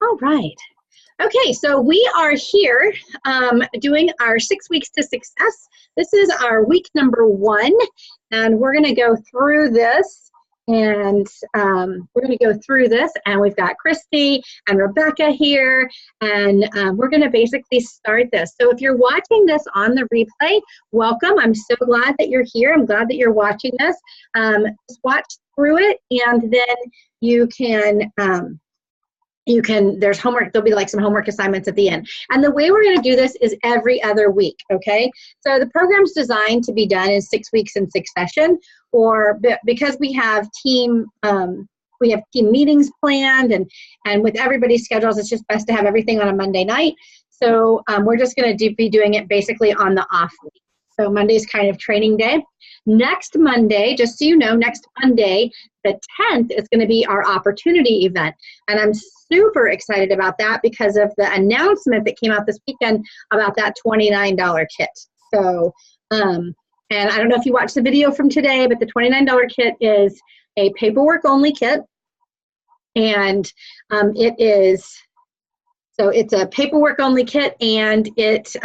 All right. Okay, so we are here doing our 6 weeks to success. This is our week number 1, and we're going to go through this. And we've got Christy and Rebecca here, and we're going to basically start this. So if you're watching this on the replay, welcome. I'm so glad that you're here. I'm glad that you're watching this. Just watch through it, and then you can there's homework, there'll be like some homework assignments at the end. And the way we're going to do this is every other week, okay? So the program's designed to be done in 6 weeks in succession, or because we have team meetings planned, and with everybody's schedules, it's just best to have everything on a Monday night. So we're just going to be doing it basically on the off week. So Monday's kind of training day. Next Monday, just so you know, next Monday, the 10th, is going to be our opportunity event. And I'm super excited about that because of the announcement that came out this weekend about that $29 kit. So, and I don't know if you watched the video from today, but the $29 kit is a paperwork only kit. And it's a paperwork only kit, and it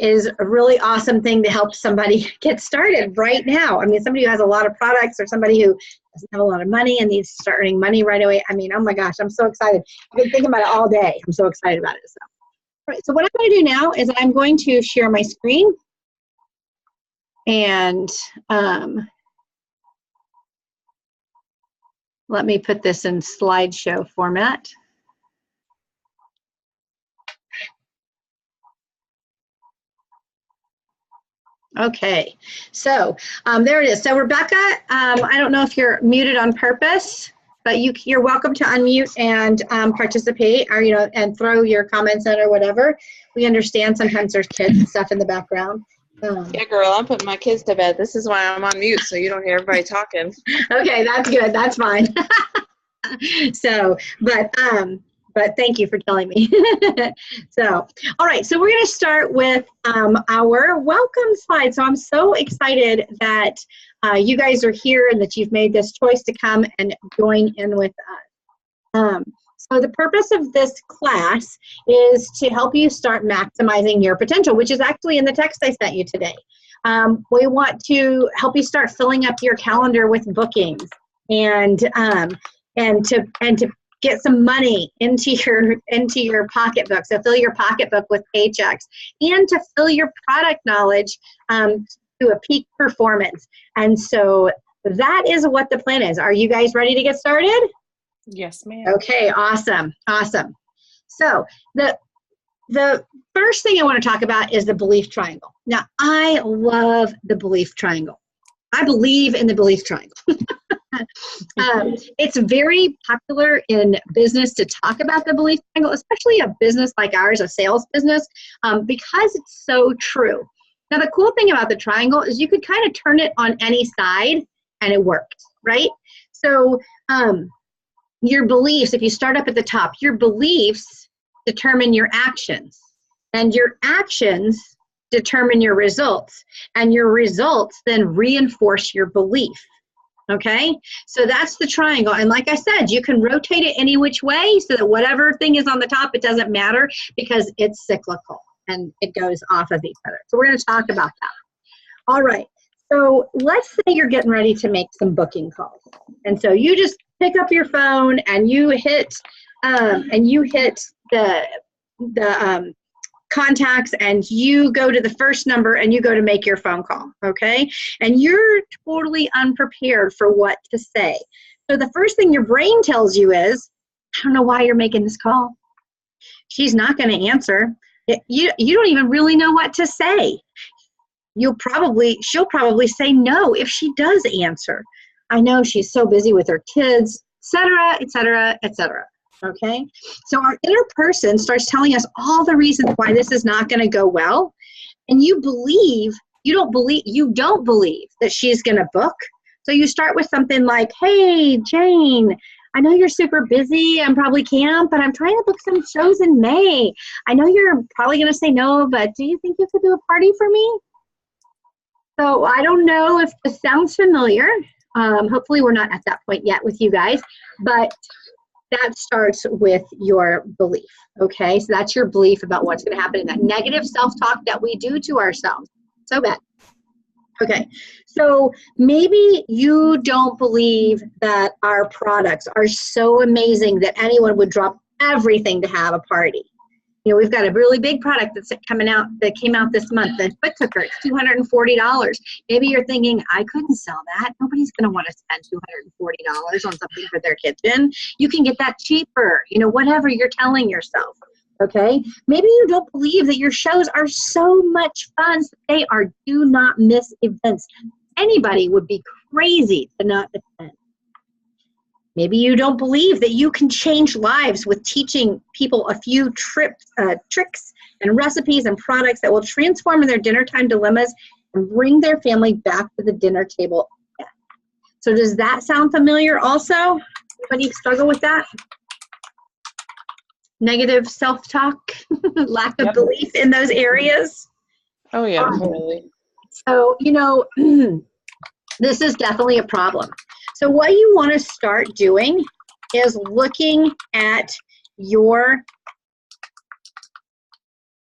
is a really awesome thing to help somebody get started right now. I mean, somebody who has a lot of products, or somebody who doesn't have a lot of money and needs to start earning money right away. I mean, oh my gosh, I'm so excited. I've been thinking about it all day. I'm so excited about it. So, all right, so what I'm going to do now is I'm going to share my screen, and let me put this in slideshow format. Okay, so there it is. So Rebecca, I don't know if you're muted on purpose, but you're welcome to unmute and participate, or and throw your comments in or whatever. We understand sometimes there's kids and stuff in the background. Yeah, girl, I'm putting my kids to bed. This is why I'm on mute, so you don't hear everybody talking. Okay, that's good. That's fine. So, but thank you for telling me. So, all right, so we're going to start with our welcome slide. So I'm so excited that you guys are here and that you've made this choice to come and join in with us. So the purpose of this class is to help you start maximizing your potential, which is actually in the text I sent you today. We want to help you start filling up your calendar with bookings, and to get some money into your pocketbook. So fill your pocketbook with paychecks, and to fill your product knowledge to a peak performance. And so that is what the plan is. Are you guys ready to get started? Yes, ma'am. Okay, awesome. So the first thing I want to talk about is the belief triangle. Now, I love the belief triangle. I believe in the belief triangle. It's very popular in business to talk about the belief triangle, especially a business like ours, a sales business, because it's so true. Now, the cool thing about the triangle is you could kind of turn it on any side and it works, right? So your beliefs, if you start up at the top, your beliefs determine your actions, and your actions determine your results, and your results then reinforce your belief. Okay, so that's the triangle. And like I said, you can rotate it any which way so that whatever thing is on the top, it doesn't matter, because it's cyclical and it goes off of each other. So we're going to talk about that. All right, so let's say you're getting ready to make some booking calls. And so you just pick up your phone and you hit the contacts, and you go to the first number and you go to make your phone call, okay? And you're totally unprepared for what to say. So the first thing your brain tells you is, I don't know why you're making this call. She's not going to answer. You don't even really know what to say. She'll probably say no if she does answer. I know she's so busy with her kids, etc., etc., etc. Okay, so our inner person starts telling us all the reasons why this is not going to go well, and you don't believe that she's going to book. So you start with something like, "Hey, Jane, I know you're super busy and probably can't, but I'm trying to book some shows in May. I know you're probably going to say no, but do you think you could do a party for me?" So I don't know if this sounds familiar. Hopefully we're not at that point yet with you guys, but that starts with your belief, okay? So that's your belief about what's going to happen in that negative self-talk that we do to ourselves. So bad. Okay, so maybe you don't believe that our products are so amazing that anyone would drop everything to have a party. You know, we've got a really big product that came out this month, the foot cooker. It's $240. Maybe you're thinking, I couldn't sell that. Nobody's going to want to spend $240 on something for their kitchen. You can get that cheaper, you know, whatever you're telling yourself. Okay, maybe you don't believe that your shows are so much fun. They are do not miss events. Anybody would be crazy to not attend. Maybe you don't believe that you can change lives with teaching people a few tricks and recipes and products that will transform their dinner time dilemmas and bring their family back to the dinner table again. So does that sound familiar also? Anybody struggle with that? Negative self-talk, lack of belief in those areas. Oh, yeah, totally. So, you know, this is definitely a problem. So what you want to start doing is looking at your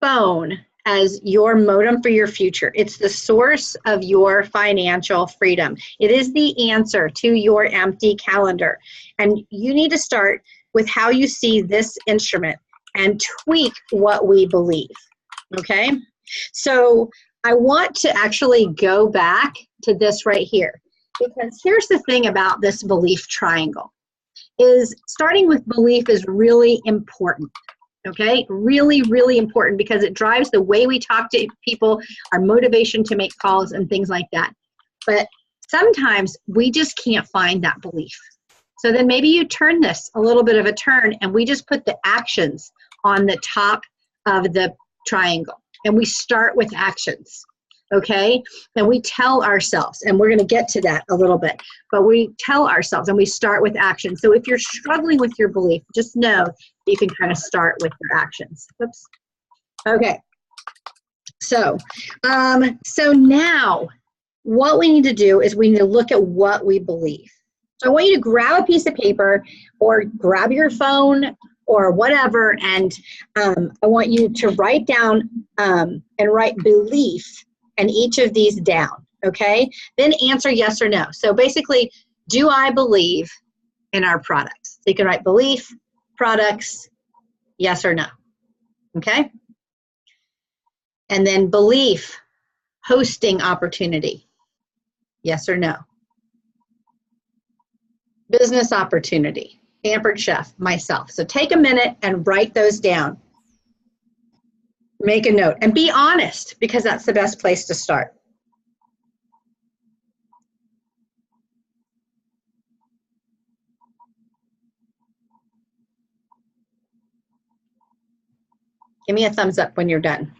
phone as your modem for your future. It's the source of your financial freedom. It is the answer to your empty calendar. And you need to start with how you see this instrument and tweak what we believe, okay? So I want to actually go back to this right here, because here's the thing about this belief triangle, is starting with belief is really important, okay? Really, really important, because it drives the way we talk to people, our motivation to make calls and things like that. But sometimes we just can't find that belief. So then maybe you turn this a little bit of a turn, and we just put the actions on the top of the triangle. And we start with actions, okay? And we tell ourselves, and we're going to get to that a little bit, but we tell ourselves and we start with actions. So if you're struggling with your belief, just know you can kind of start with your actions. Oops. Okay. So now what we need to do is we need to look at what we believe. So I want you to grab a piece of paper or grab your phone or whatever, and I want you to write down and write belief in each of these down, okay? Then answer yes or no. So basically, do I believe in our products? So you can write belief, products, yes or no, okay? And then belief, hosting opportunity, yes or no. Business opportunity, Pampered Chef, myself. So take a minute and write those down. Make a note and be honest, because that's the best place to start. Give me a thumbs up when you're done.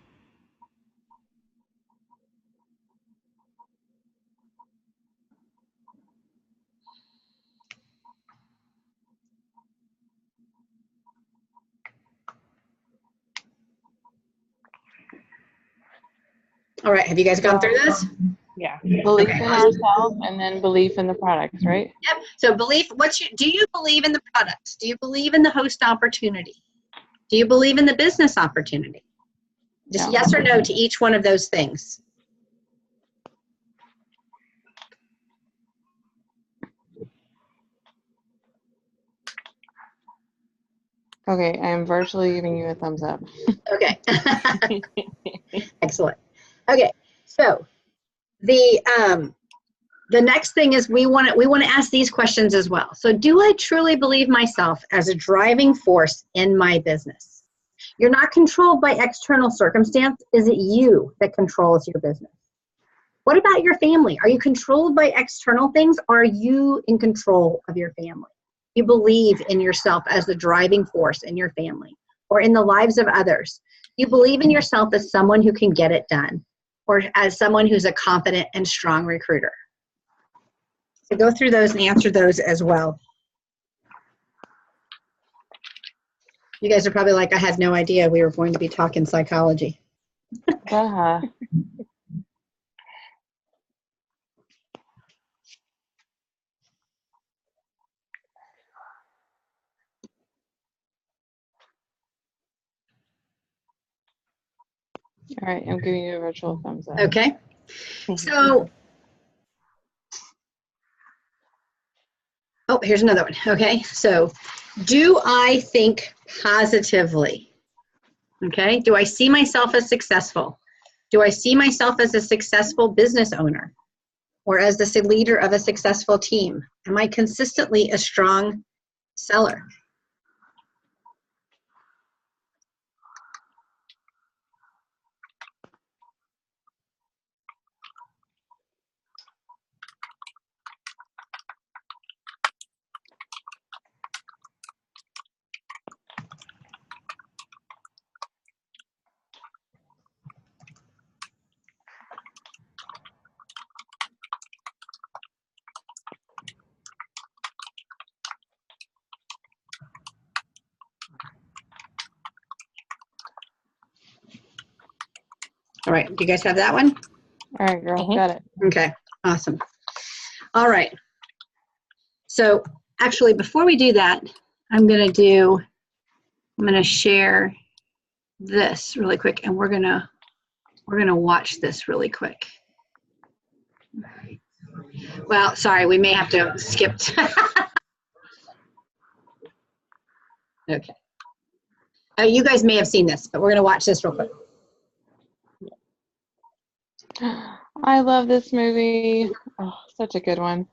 All right, have you guys gone through this? Yeah. Belief in ourselves and then belief in the products, right? Yep. So belief, do you believe in the products? Do you believe in the host opportunity? Do you believe in the business opportunity? Just yes or no to each one of those things. Okay, I am virtually giving you a thumbs up. Okay. Excellent. Okay, so the next thing is we want to ask these questions as well. So do I truly believe myself as a driving force in my business? You're not controlled by external circumstance. Is it you that controls your business? What about your family? Are you controlled by external things, or are you in control of your family? You believe in yourself as the driving force in your family or in the lives of others. You believe in yourself as someone who can get it done, or as someone who's a confident and strong recruiter. So go through those and answer those as well. You guys are probably like, I had no idea we were going to be talking psychology. Uh-huh. All right, I'm giving you a virtual thumbs up. Okay. So, oh, here's another one. Okay. So, do I think positively? Okay. Do I see myself as successful? Do I see myself as a successful business owner or as the leader of a successful team? Am I consistently a strong seller? All right. Do you guys have that one? All right, girl, got it. Okay. Awesome. All right. So actually, before we do that, I'm going to share this really quick, and we're going to watch this really quick. Well, sorry, we may have to skip. Okay. You guys may have seen this, but we're going to watch this real quick. I love this movie. Oh, such a good one.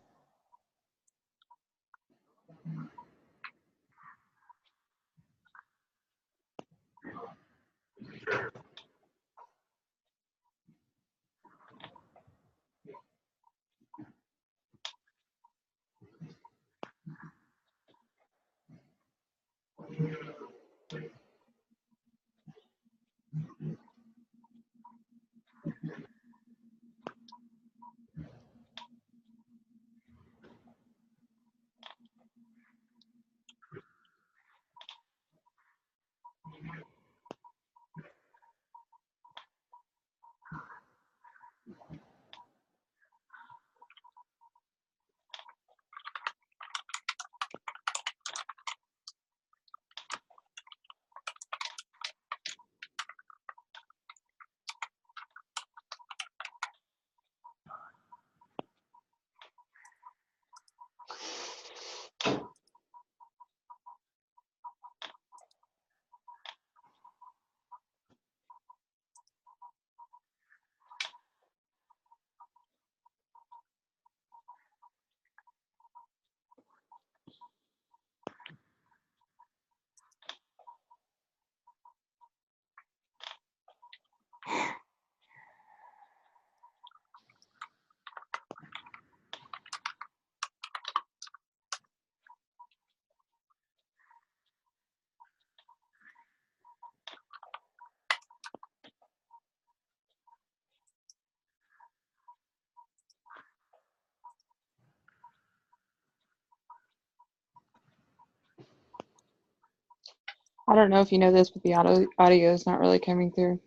I don't know if you know this, but the audio is not really coming through.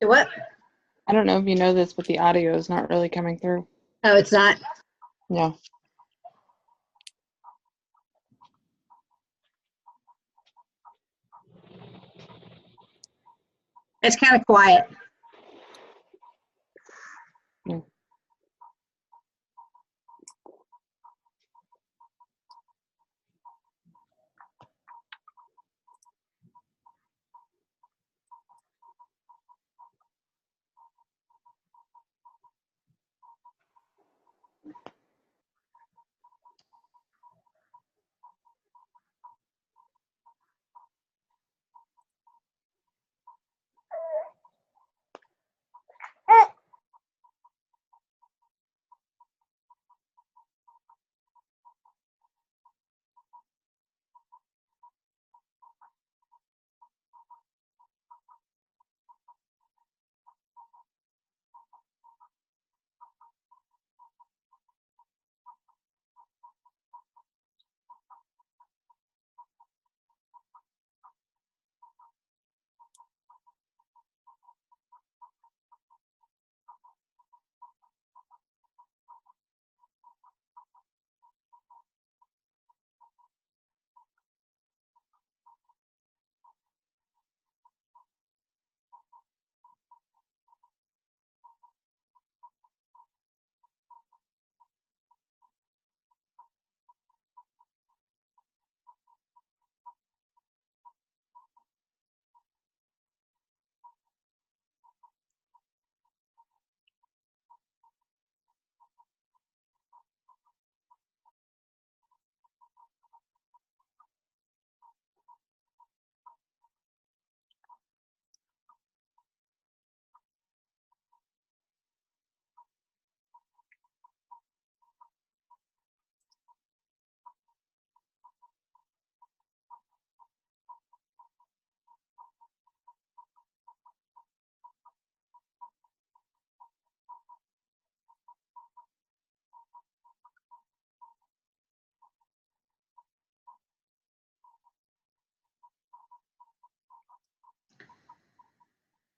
The what? I don't know if you know this, but the audio is not really coming through. Oh, it's not? No. It's kind of quiet. No.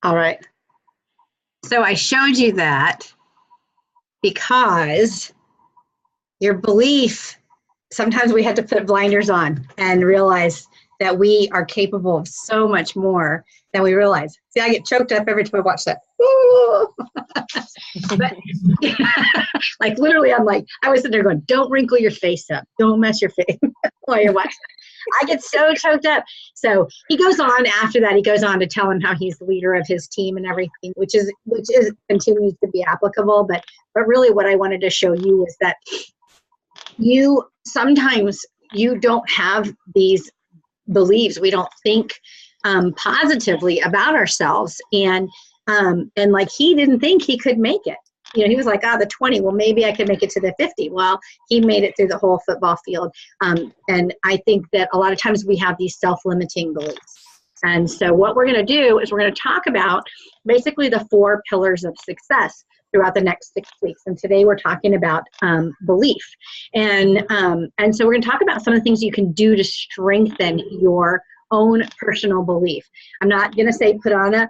All right. So I showed you that because your belief, sometimes we had to put blinders on and realize that we are capable of so much more than we realize. See, I get choked up every time I watch that. But, like literally, I was sitting there going, don't wrinkle your face up. Don't mess your face while you're watching. I get so choked up. So he goes on after that. He goes on to tell him how he's the leader of his team and everything, which is continues to be applicable. But really, what I wanted to show you is that sometimes you don't have these beliefs. We don't think positively about ourselves, and like he didn't think he could make it. He was like, the 20, well, maybe I could make it to the 50. Well, he made it through the whole football field. And I think that a lot of times we have these self-limiting beliefs. And so what we're going to do is we're going to talk about basically the 4 pillars of success throughout the next 6 weeks. And today we're talking about belief. And so we're going to talk about some of the things you can do to strengthen your own personal belief. I'm not going to say put on a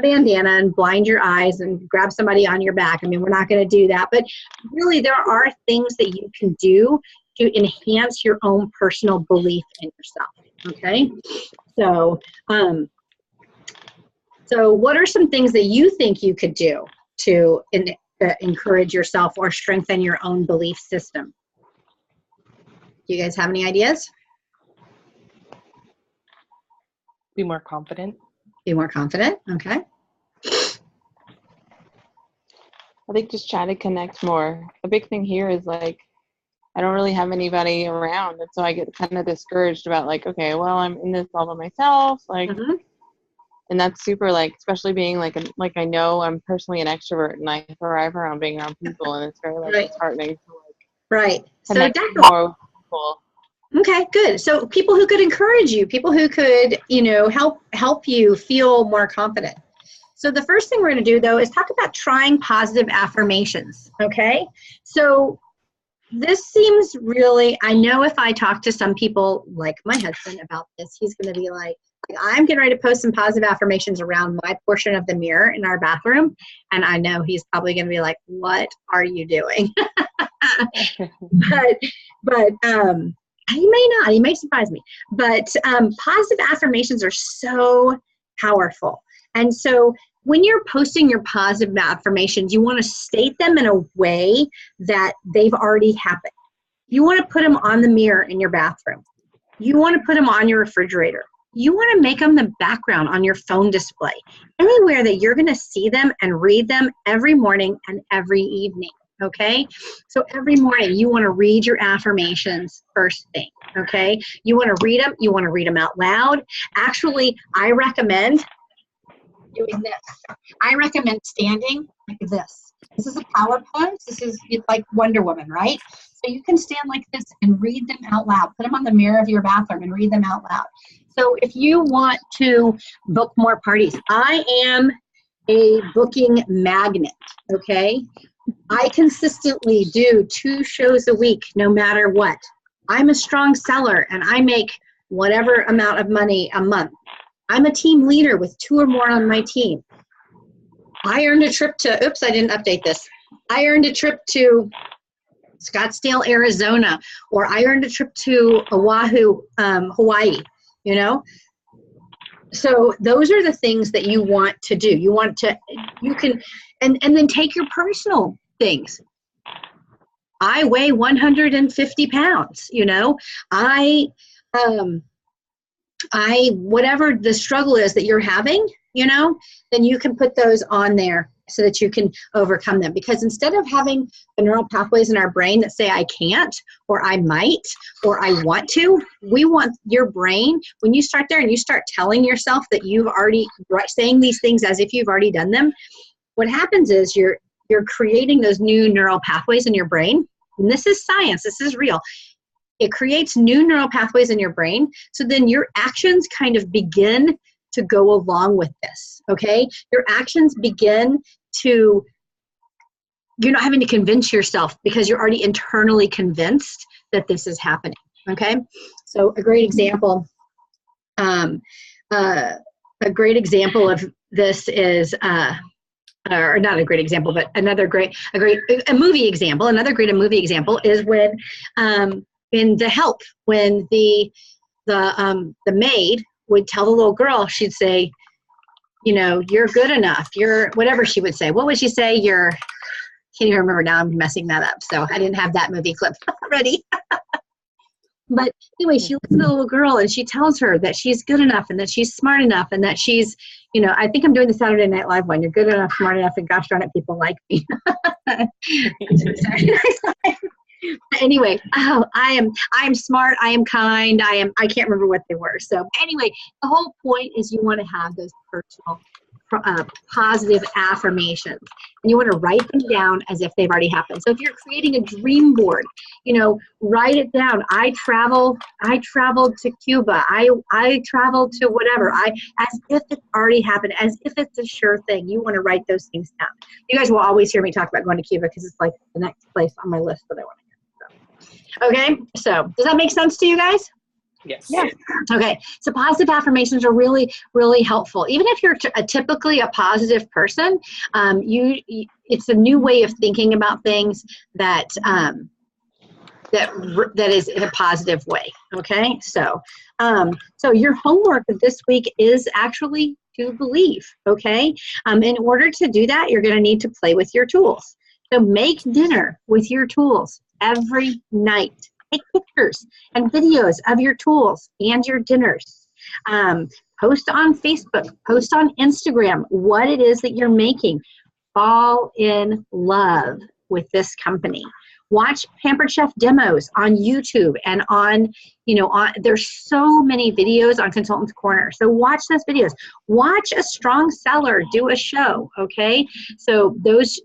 bandana and blind your eyes and grab somebody on your back. I mean, we're not going to do that. But really, there are things that you can do to enhance your own personal belief in yourself. Okay? So, so what are some things that you think you could do to encourage yourself or strengthen your own belief system? Do you guys have any ideas? Be more confident. Be more confident. Okay. I think just try to connect more. The big thing here is like, I don't really have anybody around. And so I get kind of discouraged about like, okay, well, I'm in this all by myself. Like, and that's super, like, especially being like I know I'm personally an extrovert and I thrive around being around people. And it's very like disheartening to like connect more with people. Okay, good. So people who could encourage you, people who could, help you feel more confident. So the first thing we're going to do, though, is talk about trying positive affirmations, okay? So this seems really, I know if I talk to some people like my husband about this, he's going to be like, I'm getting ready to post some positive affirmations around my portion of the mirror in our bathroom. And I know he's probably going to be like, what are you doing? But he may not. He may surprise me. But positive affirmations are so powerful. And so when you're posting your positive affirmations, you want to state them in a way that they've already happened. You want to put them on the mirror in your bathroom. You want to put them on your refrigerator. You want to make them the background on your phone display. Anywhere that you're going to see them and read them every morning and every evening. Okay, so every morning you want to read your affirmations first thing. Okay, you want to read them. You want to read them out loud. Actually, I recommend doing this. I recommend standing like this. This is a power pose. This is like Wonder Woman, right? So you can stand like this and read them out loud. Put them on the mirror of your bathroom and read them out loud. So if you want to book more parties, I am a booking magnet. Okay. I consistently do 2 shows a week, no matter what. I'm a strong seller and I make whatever amount of money a month. I'm a team leader with 2 or more on my team. I earned a trip to, oops, I didn't update this. I earned a trip to Scottsdale, Arizona, or I earned a trip to Oahu, Hawaii, So those are the things that you want to do. You can, and then take your personal things. I weigh 150 pounds, whatever the struggle is that you're having, then you can put those on there so that you can overcome them. Because instead of having the neural pathways in our brain that say I can't, or I might, or I want to, we want your brain, when you start there and you start telling yourself that you've already, saying these things as if you've already done them, what happens is you're creating those new neural pathways in your brain. And this is science, this is real. It creates new neural pathways in your brain. So then your actions kind of begin to go along with this, okay? Your actions begin to, you're not having to convince yourself because you're already internally convinced that this is happening, okay? So a great example of this is or not a great example, but another movie example. Another great movie example is when in The Help, when the maid would tell the little girl, she'd say, you're good enough. You're whatever she would say. What would she say? Can't even remember now. I'm messing that up. So I didn't have that movie clip ready. But anyway, she looks at the little girl and she tells her that she's good enough and that she's smart enough and that she's, I think I'm doing the Saturday Night Live one. You're good enough, smart enough, and gosh darn it, people like me. Anyway, I'm smart, I am kind, I can't remember what they were. So anyway, the whole point is you want to have those personal positive affirmations, and you want to write them down as if they've already happened. So if you're creating a dream board, write it down. I traveled to Cuba. I traveled to whatever. As if it already happened, as if it's a sure thing. You want to write those things down. You guys will always hear me talk about going to Cuba because it's like the next place on my list that I want to go. So, okay, so does that make sense to you guys? Yes. Yeah. Okay. So positive affirmations are really, really helpful. Even if you're typically a positive person, it's a new way of thinking about things that is in a positive way. Okay. So your homework this week is actually to believe. Okay. In order to do that, you're going to need to play with your tools. So make dinner with your tools every night. Take pictures and videos of your tools and your dinners. Post on Facebook, post on Instagram what it is that you're making. Fall in love with this company. Watch Pampered Chef demos on YouTube and there's so many videos on Consultant's Corner. So watch those videos. Watch a strong seller do a show, okay? So those,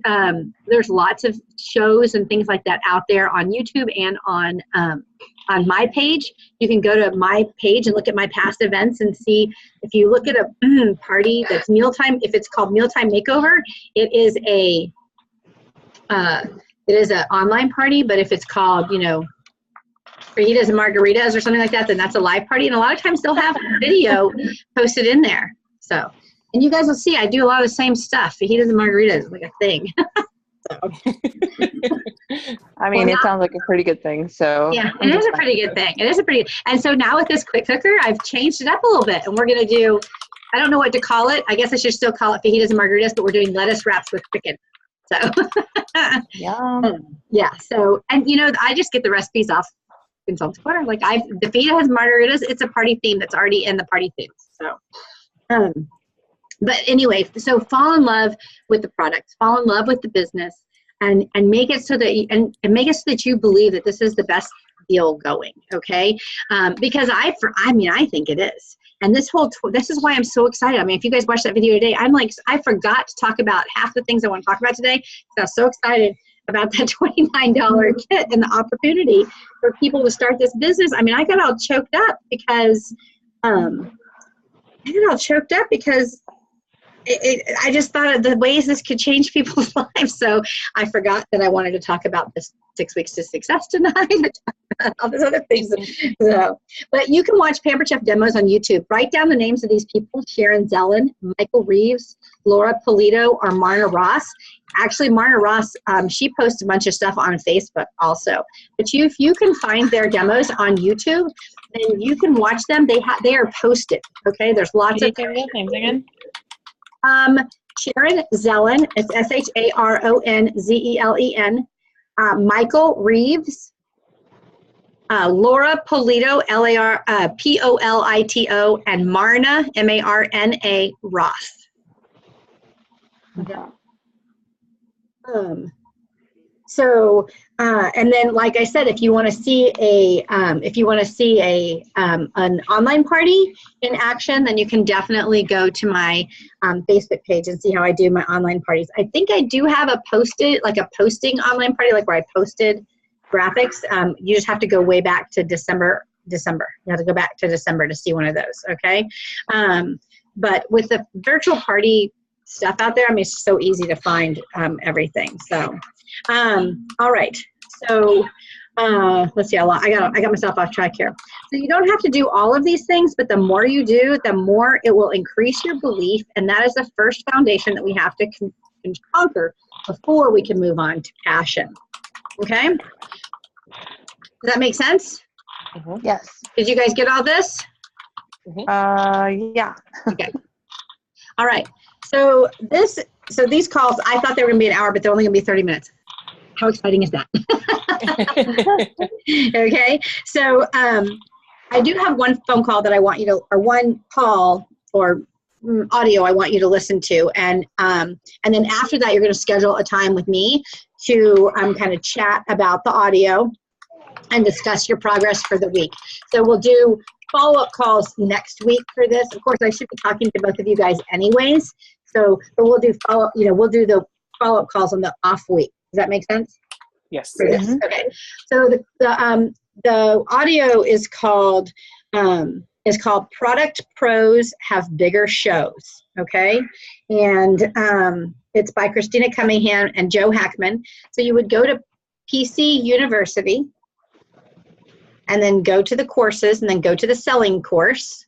there's lots of shows and things like that out there on YouTube and on my page. You can go to my page and look at my past events and see if you look at a party that's mealtime, if it's called Mealtime Makeover, it is an online party, but if it's called, fajitas and margaritas or something like that, then that's a live party. And a lot of times they'll have video posted in there. So, and you guys will see, I do a lot of the same stuff. Fajitas and margaritas is like a thing. I mean, it sounds like a pretty good thing. So yeah, it is a pretty good thing. It is a pretty good. And so now with this quick cooker, I've changed it up a little bit, and we're going to do, I don't know what to call it. I guess I should still call it fajitas and margaritas, but we're doing lettuce wraps with chicken. So, yeah. So, and I just get the recipes off Consultant's Corner. Like the fajita has margaritas. It's a party theme that's already in the party theme. So, but anyway, so fall in love with the product, fall in love with the business, and make it so that make it so that you believe that this is the best deal going. Okay, because I think it is. And this is why I'm so excited. I mean, if you guys watched that video today, I forgot to talk about half the things I want to talk about today. So I was so excited about that $29 kit and the opportunity for people to start this business. I mean, I got all choked up because I just thought of the ways this could change people's lives. So I forgot that I wanted to talk about this 6 weeks to success tonight. All those other things. So, but you can watch Pampered Chef demos on YouTube. Write down the names of these people: Sharon Zellen, Michael Reeves, Laura Polito, or Marna Ross. Actually, Marna Ross, she posts a bunch of stuff on Facebook also. But if you can find their demos on YouTube, then you can watch them. They are posted. Okay, there's lots of names again. Sharon Zellen, it's SharonZelen. Michael Reeves, Laura Polito, Polito, and Marna, Marna Ross. Okay. And then, like I said, if you want to see an online party in action, then you can definitely go to my Facebook page and see how I do my online parties. I think I do have a posting online party, like where I posted graphics. You just have to go way back to December. You have to go back to December to see one of those. Okay. But with the virtual party stuff out there, I mean, it's so easy to find everything. So, all right. So, let's see. I got myself off track here. So you don't have to do all of these things, but the more you do, the more it will increase your belief. And that is the first foundation that we have to conquer before we can move on to passion. Okay? Does that make sense? Yes. Did you guys get all this? Yeah. Okay. All right. So these calls, I thought they were going to be an hour, but they're only going to be 30 minutes. How exciting is that? Okay. So I do have one phone call that I want you to, or one call or audio I want you to listen to. And then after that, you're going to schedule a time with me to kind of chat about the audio and discuss your progress for the week. So we'll do follow-up calls next week for this. Of course, I should be talking to both of you guys anyways. So, but we'll do we'll do the follow-up calls on the off week. Does that make sense? Yes. For this? Okay. So the audio is called Product Pros Have Bigger Shows. Okay. And it's by Christina Cunningham and Joe Hackman. So you would go to PC University and then go to the courses and then go to the selling course.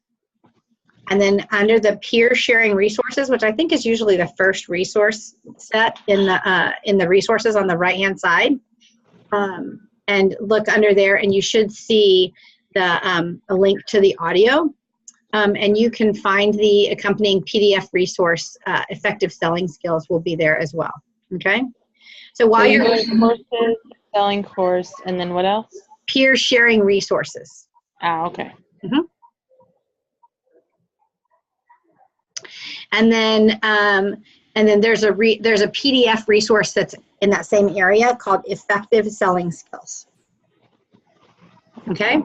And then under the peer sharing resources, which I think is usually the first resource set in the resources on the right-hand side, and look under there, and you should see a link to the audio, and you can find the accompanying PDF resource. Effective Selling Skills will be there as well. Okay. So while you're doing courses, selling course, and then what else? Peer sharing resources. Okay. Mm-hmm. And then there's a PDF resource that's in that same area called Effective Selling Skills. Okay.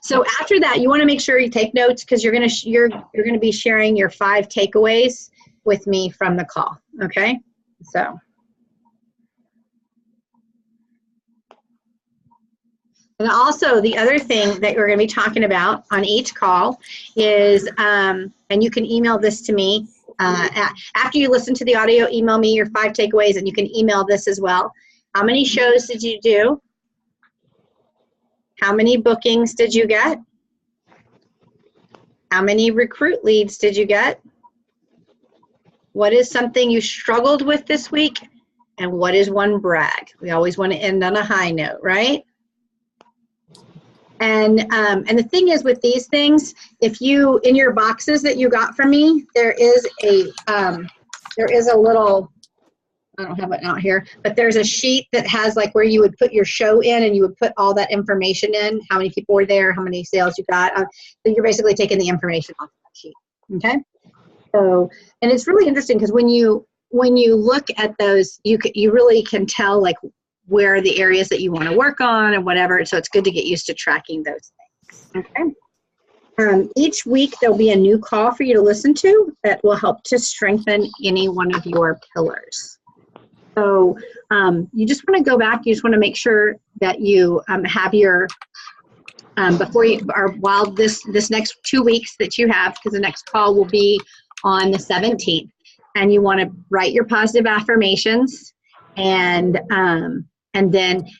So after that, you want to make sure you take notes because you're gonna be sharing your 5 takeaways with me from the call. Okay. So. And also the other thing that we're going to be talking about on each call is, and you can email this to me, after you listen to the audio, email me your 5 takeaways, and you can email this as well. How many shows did you do? How many bookings did you get? How many recruit leads did you get? What is something you struggled with this week? And what is one brag? We always want to end on a high note, right? And the thing is with these things, if you, in your boxes that you got from me, there is a little, I don't have it out here, but there's a sheet that has like where you would put your show in and you would put all that information in, how many people were there, how many sales you got. So you're basically taking the information off that sheet, okay? So, and it's really interesting because when you look at those, you really can tell like where are the areas that you want to work on and whatever. So it's good to get used to tracking those things. Okay. Each week there'll be a new call for you to listen to that will help to strengthen any one of your pillars. So you just want to go back. You just want to make sure that you have your before you or while this next 2 weeks that you have, because the next call will be on the 17th, and you want to write your positive affirmations and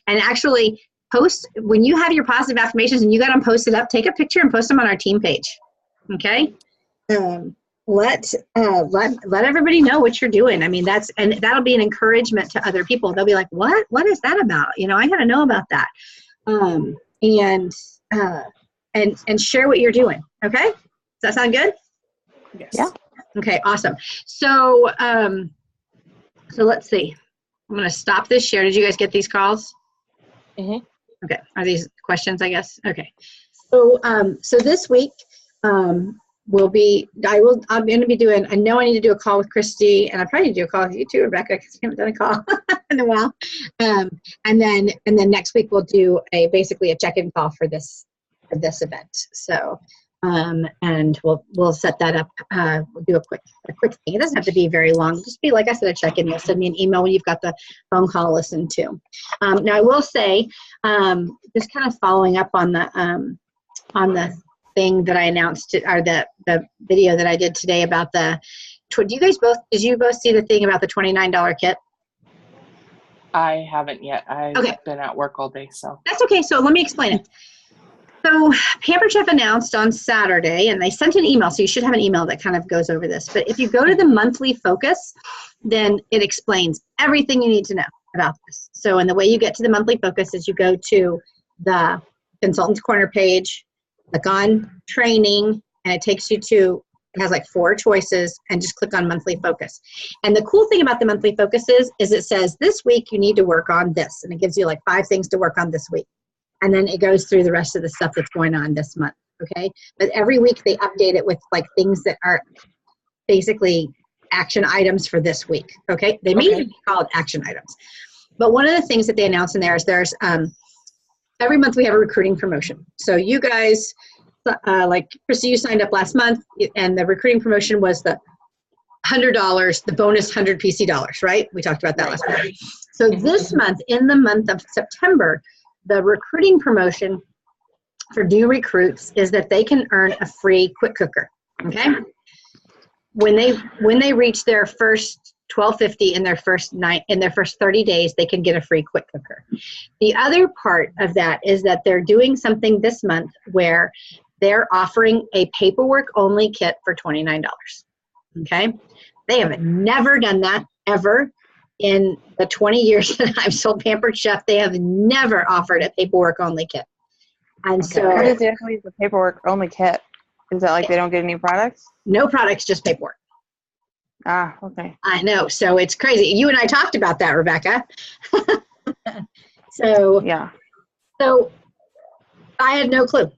actually post when you have your positive affirmations and you got them posted up, take a picture and post them on our team page. Okay. Let everybody know what you're doing. I mean, that'll be an encouragement to other people. They'll be like, what is that about? You know, I got to know about that. And share what you're doing. Okay. Does that sound good? Yes. Yeah. Okay. Awesome. So, so let's see. I'm going to stop this share. Did you guys get these calls? Mm-hmm. Okay. Are these questions, I guess? Okay. So, so this week, I'm going to be doing, I know I need to do a call with Christy, and I probably need to do a call with you too, Rebecca, because we haven't done a call in a while. And then next week we'll do basically a check-in call for this event. So, and we'll set that up. We'll do a quick thing. It doesn't have to be very long. Just be, like I said, a check-in. You'll send me an email when you've got the phone call listened to. Now I will say, just kind of following up on the thing that I announced, or the video that I did today about did you both see the thing about the $29 kit? I haven't yet. I've been at work all day, so. That's okay. So let me explain it. So Pampered Chef announced on Saturday, and they sent an email, so you should have an email that kind of goes over this. But if you go to the monthly focus, then it explains everything you need to know about this. So, and the way you get to the monthly focus is you go to the Consultants Corner page, click on training, and it takes you to, it has like 4 choices, and just click on monthly focus. And the cool thing about the monthly focus is it says, this week you need to work on this. And it gives you like 5 things to work on this week. And then it goes through the rest of the stuff that's going on this month, okay? But every week they update it with like things that are basically action items for this week, okay? They may even be called action items. But one of the things that they announce in there is there's, every month we have a recruiting promotion. So you guys, like Christy, you signed up last month, and the recruiting promotion was the $100, the bonus 100 PC dollars, right? We talked about that last month. So this month, in the month of September, the recruiting promotion for new recruits is that they can earn a free quick cooker, okay? When they reach their first $12.50 in their first 30 days, they can get a free quick cooker. The other part of that is that they're doing something this month where they're offering a paperwork only kit for $29, okay? They have never done that ever. In the 20 years that I've sold Pampered Chef, they have never offered a paperwork-only kit. And so, what exactly is the paperwork-only kit? Is that like they don't get any products? No products, just paperwork. Ah, okay. I know. So it's crazy. You and I talked about that, Rebecca. So yeah. So I had no clue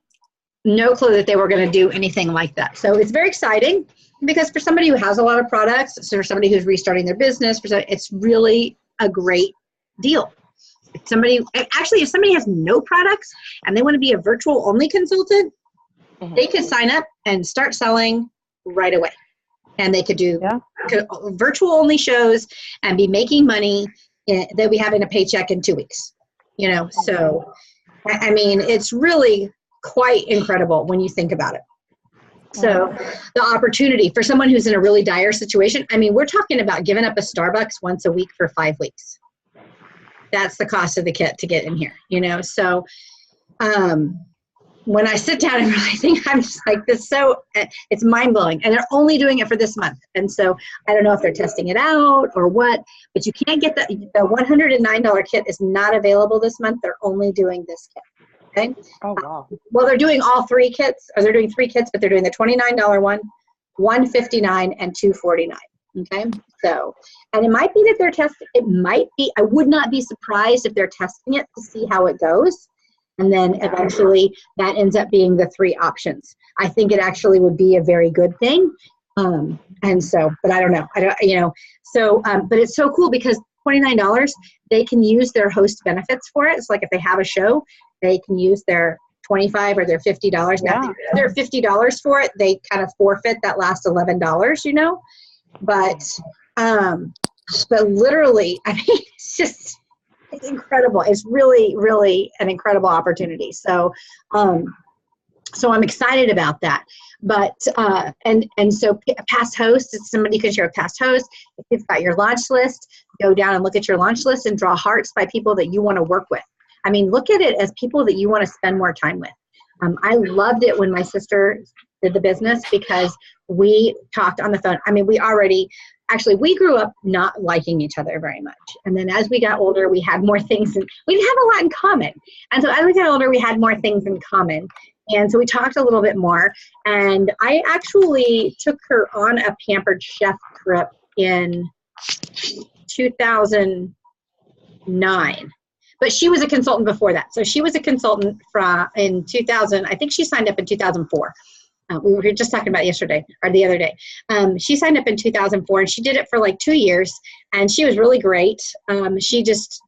that they were going to do anything like that. So it's very exciting. Because for somebody who has a lot of products, so for somebody who's restarting their business, it's really a great deal. If somebody has no products and they want to be a virtual only consultant, they could sign up and start selling right away. And they could do virtual only shows and be making money that we have in a paycheck in 2 weeks. You know, so I mean, it's really quite incredible when you think about it. So the opportunity for someone who's in a really dire situation, I mean, we're talking about giving up a Starbucks once a week for 5 weeks. That's the cost of the kit to get in here, you know? So when I sit down and really think, I'm just like, it's mind blowing. And they're only doing it for this month. And so I don't know if they're testing it out or what, but you can't get the $109 kit is not available this month. They're only doing this kit. Okay. Oh, wow. Well, they're doing all 3 kits, or they're doing 3 kits, but they're doing the $29 one, $159, and $249. Okay. So, and it might be that they're testing, I would not be surprised if they're testing it to see how it goes. And then eventually that ends up being the 3 options. I think it actually would be a very good thing. And so, but I don't know. But it's so cool because $29, they can use their host benefits for it. It's like if they have a show, they can use their $25 or their $50. Now, if they're $50 for it, they kind of forfeit that last $11, you know. But literally, I mean, it's incredible. It's really, really an incredible opportunity. So, so I'm excited about that. But and so past hosts, if somebody can share a past host. If you've got your launch list, go down and look at your launch list and draw hearts by people that you want to work with. I mean, look at it as people that you want to spend more time with. I loved it when my sister did the business because we talked on the phone. I mean, we grew up not liking each other very much. And then as we got older, we had more things, and we didn't have a lot in common. And so as we got older, we had more things in common. And so we talked a little bit more. And I actually took her on a Pampered Chef trip in 2009. But she was a consultant before that. So she was a consultant in 2000. I think she signed up in 2004. We were just talking about yesterday or the other day. She signed up in 2004 and she did it for like 2 years, and she was really great. She's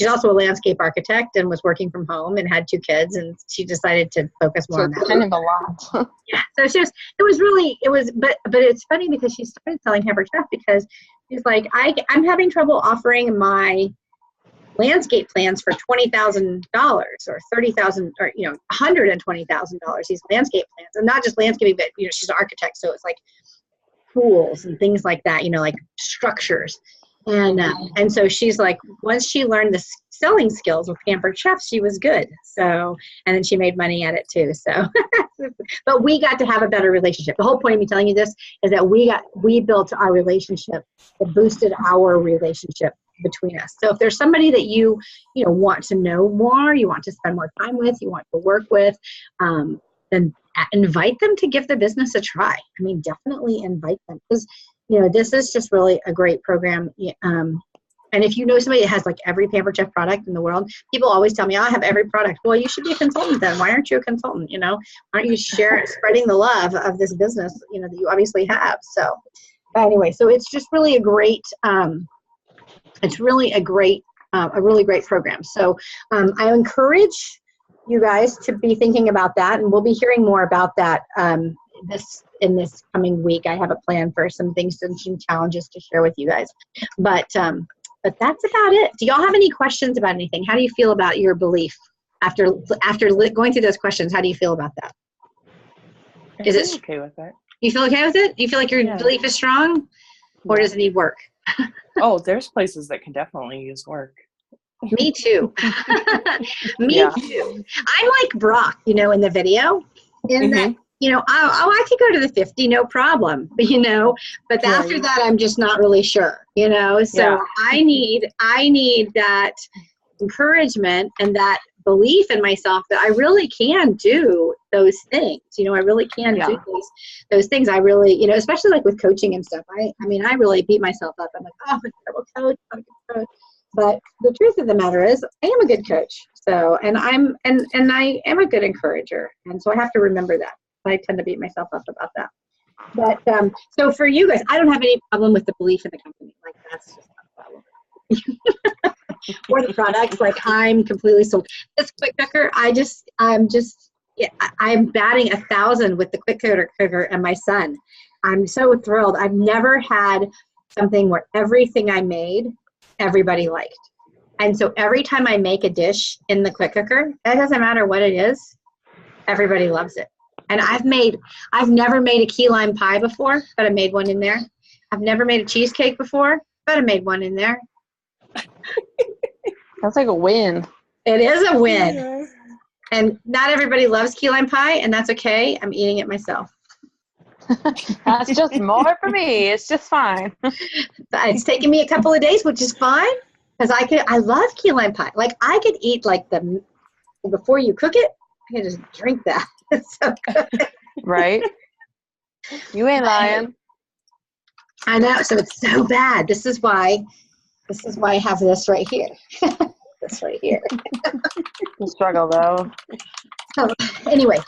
also a landscape architect and was working from home and had 2 kids, and she decided to focus more on that. Kind of a lot. Yeah. So but it's funny because she started selling Pampered Chef because she's like, I'm having trouble offering my landscape plans for $20,000 or $30,000 or $120,000. These landscape plans, and not just landscaping, but she's an architect, so it's like pools and things like that. Like structures. And so she's like, once she learned the selling skills with Pampered Chef, she was good. So, and then she made money at it too. So, but we got to have a better relationship. The whole point of me telling you this is that we built our relationship. It boosted our relationship between us. So if there's somebody that you want to know more, you want to spend more time with, you want to work with, then invite them to give the business a try. I mean, definitely invite them, because this is just really a great program. And if you know somebody that has like every Pampered Chef product in the world, people always tell me, I have every product. Well, you should be a consultant then. Why aren't you a consultant? Why aren't you spreading the love of this business, that you obviously have. So anyway, so it's just really a really great program. So I encourage you guys to be thinking about that, and we'll be hearing more about that in this coming week. I have a plan for some things, some challenges to share with you guys. But that's about it. Do y'all have any questions about anything? How do you feel about your belief after going through those questions? How do you feel about that? Is it okay with it? You feel okay with it? You feel like your belief is strong, or does it need work? Oh, there's places that can definitely use work. Me too. Me too. I'm like Brock, in the video. That, I could go to the 50, no problem. But after that, I'm just not really sure. So I need that encouragement and that belief in myself that I really can do those things. I really can do those things. I really, especially like with coaching and stuff. I really beat myself up. I'm like, oh, I'm a terrible coach. I'm a good coach. But the truth of the matter is, I am a good coach. So, and I am a good encourager. And so I have to remember that. I tend to beat myself up about that. But so for you guys, I don't have any problem with the belief in the company. Like, that's just not a problem. Or the products, like, I'm completely sold. This quick cooker, I'm batting 1,000 with the quick cooker and my son. I'm so thrilled. I've never had something where everything I made, everybody liked. And so every time I make a dish in the quick cooker, it doesn't matter what it is, everybody loves it. And I've never made a key lime pie before, but I made one in there. I've never made a cheesecake before, but I made one in there. That's like a win. It is a win. Yeah. And not everybody loves key lime pie, and that's okay. I'm eating it myself. That's just more for me. It's just fine. It's taken me a couple of days, which is fine, because I love key lime pie. Like, I could eat before you cook it, I could just drink that. It's so good. Right? You ain't lying. I know. So it's so bad. This is why I have this right here. This right here. The struggle, though. Anyway,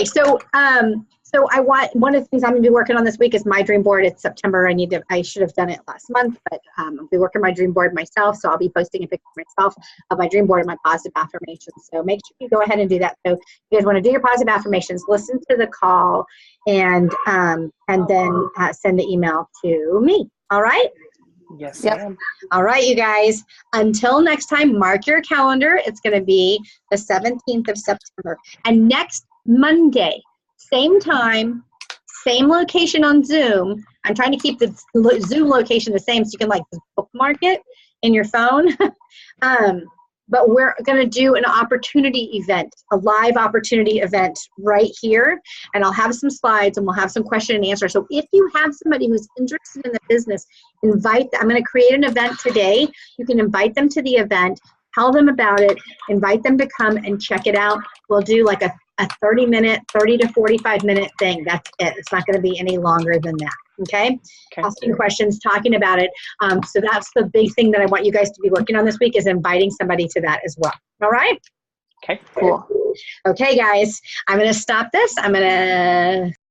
so I want, one of the things I'm going to be working on this week is my dream board. It's September. I should have done it last month, but I'll be working my dream board myself. So I'll be posting a picture of myself of my dream board and my positive affirmations. So make sure you go ahead and do that. So if you guys want to do your positive affirmations, listen to the call and then send the email to me. All right. Yes. Yep. All right, you guys. Until next time, mark your calendar. It's going to be the 17th of September. And next Monday, same time, same location on Zoom. I'm trying to keep the Zoom location the same so you can bookmark it in your phone. But we're going to do an opportunity event, a live opportunity event right here. And I'll have some slides and we'll have some question and answer. So if you have somebody who's interested in the business, invite them. I'm going to create an event today. You can invite them to the event, tell them about it, invite them to come and check it out. We'll do like a 30 to 45 minute thing. That's it. It's not going to be any longer than that. Okay? Asking questions, talking about it. So that's the big thing that I want you guys to be working on this week, is inviting somebody to that as well. All right? Okay. Cool. Okay, guys, I'm going to stop this. I'm going to